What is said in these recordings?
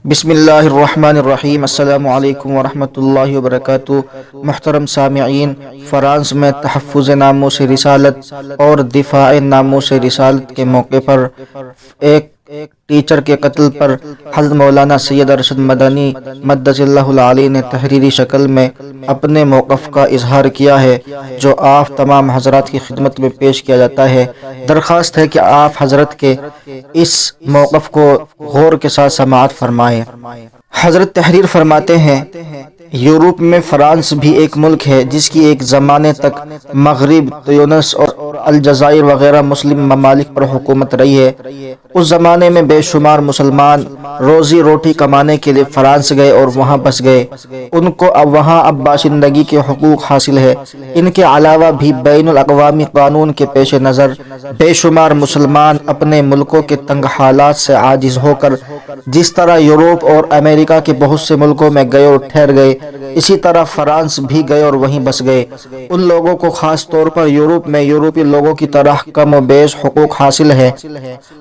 بسم اللہ الرحمن الرحیم۔ السلام علیکم ورحمۃ اللہ وبرکاتہ۔ محترم سامعین، فرانس میں تحفظ ناموس رسالت اور دفاع ناموس رسالت کے موقع پر ایک ٹیچر کے قتل پر حضرت مولانا سید ارشد مدنی مدث اللہ العلی نے تحریری شکل میں اپنے موقف کا اظہار کیا ہے، جو آپ تمام حضرات کی خدمت میں پیش کیا جاتا ہے۔ درخواست ہے کہ آپ حضرت کے اس موقف کو غور کے ساتھ سماعت فرمائیں۔ حضرت تحریر فرماتے ہیں، یورپ میں فرانس بھی ایک ملک ہے جس کی ایک زمانے تک مغرب، تیونس اور الجزائر وغیرہ مسلم ممالک پر حکومت رہی ہے۔ اس زمانے میں بے شمار مسلمان روزی روٹی کمانے کے لیے فرانس گئے اور وہاں بس گئے۔ ان کو وہاں اب باشندگی کے حقوق حاصل ہے۔ ان کے علاوہ بھی بین الاقوامی قانون کے پیش نظر بے شمار مسلمان اپنے ملکوں کے تنگ حالات سے عاجز ہو کر جس طرح یورپ اور امریکہ کے بہت سے ملکوں میں گئے اور ٹھہر گئے، اسی طرح فرانس بھی گئے اور وہیں بس گئے۔ ان لوگوں کو خاص طور پر یورپ میں یورپی لوگوں کی طرح کم و بیش حقوق حاصل ہے،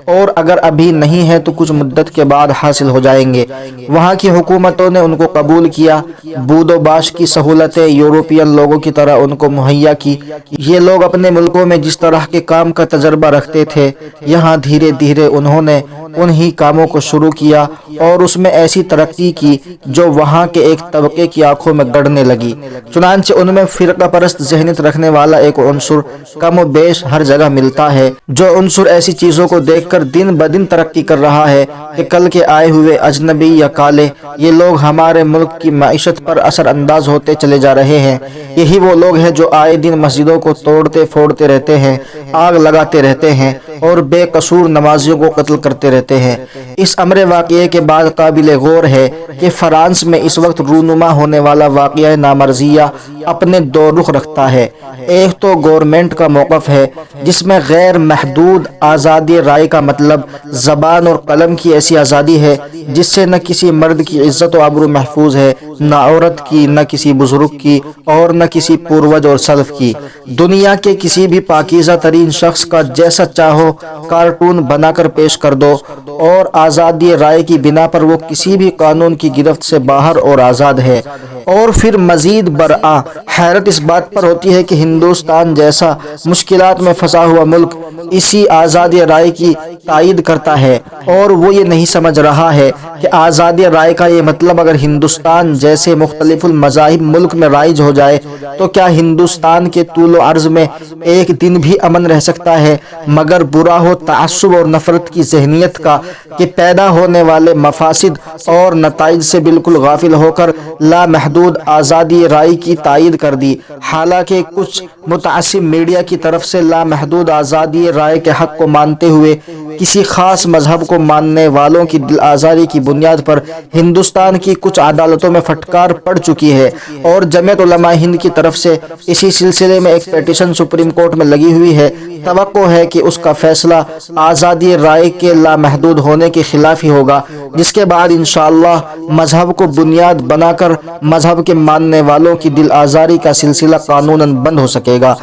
اور اگر ابھی نہیں ہے تو کچھ مدت کے بعد حاصل ہو جائیں گے۔ وہاں کی حکومتوں نے ان کو قبول کیا، بود و باش کی سہولتیں یورپین لوگوں کی طرح ان کو مہیا کی۔ یہ لوگ اپنے ملکوں میں جس طرح کے کام کا تجربہ رکھتے تھے، یہاں دھیرے دھیرے انہوں نے انہی کاموں کو شروع کیا اور اس میں ایسی ترقی کی جو وہاں کے ایک طبقے کی آنکھوں میں گڑنے لگی۔ چنانچہ ان میں فرقہ پرست ذہنیت رکھنے والا ایک عنصر کم و بیش ہر جگہ ملتا ہے، جو عنصر ایسی چیزوں کو دیکھ کر دن بدن ترقی کر رہا ہے کہ کل کے آئے ہوئے اجنبی یا کالے یہ لوگ ہمارے ملک کی معیشت پر اثر انداز ہوتے چلے جا رہے ہیں۔ یہی وہ لوگ ہیں جو آئے دن مسجدوں کو توڑتے پھوڑتے رہتے ہیں، آگ لگاتے رہتے ہیں اور بے قصور نمازیوں کو قتل کرتے رہتے ہیں۔ اس امر واقعے کے بعد قابل غور ہے کہ فرانس میں اس وقت رونما ہونے والا واقعہ نامرضیہ اپنے دو رخ رکھتا ہے۔ ایک تو گورنمنٹ کا موقف ہے جس میں غیر محدود آزادی رائے کا مطلب زبان اور قلم کی ایسی آزادی ہے جس سے نہ کسی مرد کی عزت و آبرو محفوظ ہے، نہ عورت کی، نہ کسی بزرگ کی اور نہ کسی پوروج اور سلف کی۔ دنیا کے کسی بھی پاکیزہ ترین شخص کا جیسا چاہو کارٹون بنا کر پیش کر دو، اور آزادی رائے کی بنا پر وہ کسی بھی قانون کی گرفت سے باہر اور آزاد ہے۔ اور پھر مزید برآں حیرت اس بات پر ہوتی ہے کہ ہندوستان جیسا مشکلات میں پھنسا ہوا ملک اسی آزادی رائے کی تائید کرتا ہے، اور وہ یہ نہیں سمجھ رہا ہے کہ آزادی رائے کا یہ مطلب اگر ہندوستان جیسے مختلف المذاہب ملک میں رائج ہو جائے تو کیا ہندوستان کے طول و عرض میں ایک دن بھی امن رہ سکتا ہے؟ مگر برا ہو تعصب اور نفرت کی ذہنیت کا کہ پیدا ہونے والے مفاسد اور نتائج سے بالکل غافل ہو کر لامحدود آزادی رائے کی تائید کر دی۔ حالانکہ کچھ متعصب میڈیا کی طرف سے لامحدود آزادی رائے کے حق کو مانتے ہوئے کسی خاص مذہب کو ماننے والوں کی دل آزاری کی بنیاد پر ہندوستان کی کچھ عدالتوں میں پھٹکار پڑ چکی ہے، اور جمعیت علماء ہند کی طرف سے اسی سلسلے میں ایک پیٹیشن سپریم کورٹ میں لگی ہوئی ہے۔ توقع ہے کہ اس کا فیصلہ آزادی رائے کے لامحدود ہونے کے خلاف ہی ہوگا، جس کے بعد انشاءاللہ مذہب کو بنیاد بنا کر مذہب کے ماننے والوں کی دل آزاری کا سلسلہ قانوناً بند ہو سکے گا۔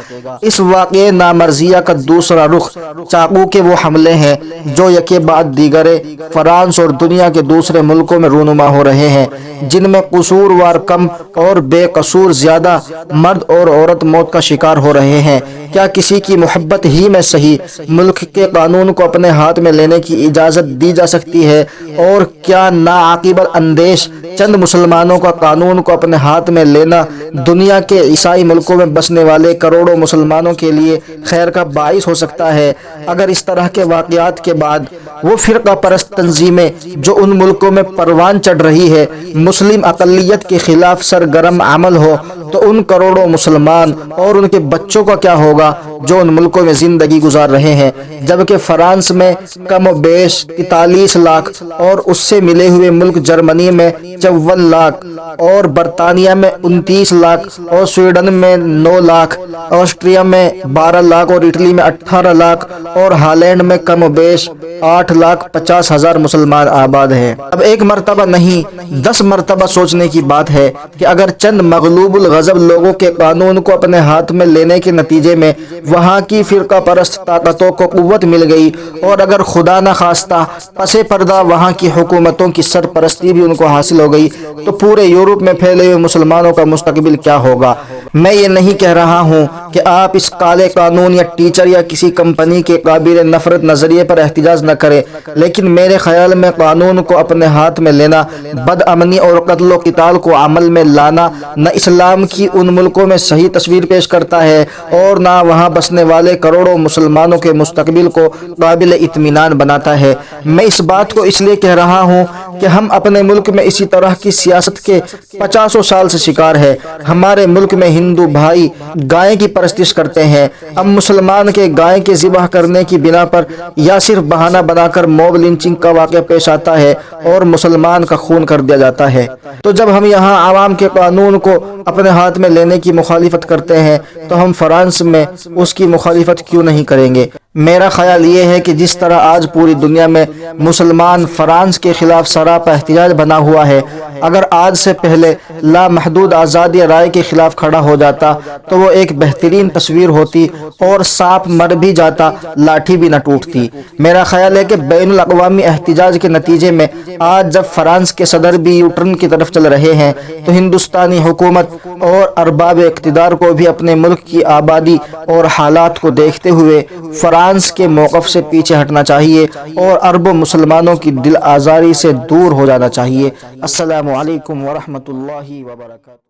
اس واقعے نامرضیہ کا دوسرا رخ چاقو کے وہ حملے ہیں جو یکے بعد دیگرے فرانس اور دنیا کے دوسرے ملکوں میں رونما ہو رہے ہیں، جن میں قصوروار کم اور بے قصور زیادہ مرد اور عورت موت کا شکار ہو رہے ہیں۔ کیا کسی کی محبت ہی میں صحیح ملک کے قانون کو اپنے ہاتھ میں لینے کی اجازت دی جا سکتی ہے؟ اور کیا ناعاقبت اندیش چند مسلمانوں کا قانون کو اپنے ہاتھ میں لینا دنیا کے عیسائی ملکوں میں بسنے والے کروڑوں مسلمانوں کے لیے خیر کا باعث ہو سکتا ہے؟ اگر اس طرح کے واقعات کے بعد وہ فرقہ پرست تنظیمیں جو ان ملکوں میں پروان چڑھ رہی ہے مسلم اقلیت کے خلاف سرگرم عمل ہو تو ان کروڑوں مسلمان اور ان کے بچوں کا کیا ہوگا جو ان ملکوں میں زندگی گزار رہے ہیں؟ جبکہ فرانس میں کم و بیش 43 لاکھ اور اس سے ملے ہوئے ملک جرمنی میں 54 لاکھ اور برطانیہ میں 29 لاکھ اور سویڈن میں 9 لاکھ، آسٹریا میں 12 لاکھ اور اٹلی میں 18 لاکھ اور ہالینڈ میں کم و بیش 8,50,000 مسلمان آباد ہیں۔ اب ایک مرتبہ نہیں 10 مرتبہ سوچنے کی بات ہے کہ اگر چند مغلوب مذہب لوگوں کے قانون کو اپنے ہاتھ میں لینے کے نتیجے میں وہاں کی فرقہ پرست طاقتوں کو قوت مل گئی، اور اگر خدا نہ خواستہ پس پردہ وہاں کی حکومتوں کی سرپرستی بھی ان کو حاصل ہو گئی، تو پورے یورپ میں پھیلے ہوئے مسلمانوں کا مستقبل کیا ہوگا؟ میں یہ نہیں کہہ رہا ہوں کہ آپ اس کالے قانون یا ٹیچر یا کسی کمپنی کے قابل نفرت نظریے پر احتجاج نہ کریں، لیکن میرے خیال میں قانون کو اپنے ہاتھ میں لینا، بد امنی اور قتل و قتال کو عمل میں لانا نہ اسلام کی ان ملکوں میں صحیح تصویر پیش کرتا ہے اور نہ وہاں بسنے والے کروڑوں مسلمانوں کے مستقبل کو قابل اطمینان بناتا ہے۔ میں اس بات کو اس لیے کہہ رہا ہوں کہ ہم اپنے ملک میں اسی طرح کی سیاست کے 50 سال سے شکار ہے۔ ہمارے ملک میں ہندو بھائی گائے کی پرستش کرتے ہیں، اب مسلمان کے گائے کے ذبح کرنے کی بنا پر یا صرف بہانہ بنا کر موب لنچنگ کا واقعہ پیش آتا ہے اور مسلمان کا خون کر دیا جاتا ہے۔ تو جب ہم یہاں عوام کے قانون کو اپنے ہاتھ میں لینے کی مخالفت کرتے ہیں تو ہم فرانس میں اس کی مخالفت کیوں نہیں کریں گے؟ میرا خیال یہ ہے کہ جس طرح آج پوری دنیا میں مسلمان فرانس کے خلاف سراپا احتجاج بنا ہوا ہے، اگر آج سے پہلے لامحدود آزادی رائے کے خلاف کھڑا ہو جاتا تو وہ ایک بہترین تصویر ہوتی اور سانپ مر بھی جاتا، لاٹھی بھی نہ ٹوٹتی۔ میرا خیال ہے کہ بین الاقوامی احتجاج کے نتیجے میں آج جب فرانس کے صدر بھی یوٹرن کی طرف چل رہے ہیں تو ہندوستانی حکومت اور ارباب اقتدار کو بھی اپنے ملک کی آبادی اور حالات کو دیکھتے ہوئے فرانس کے موقف سے پیچھے ہٹنا چاہیے اور اربوں مسلمانوں کی دل آزاری سے دور ہو جانا چاہیے۔ السلام علیکم ورحمۃ اللہ وبرکاتہ۔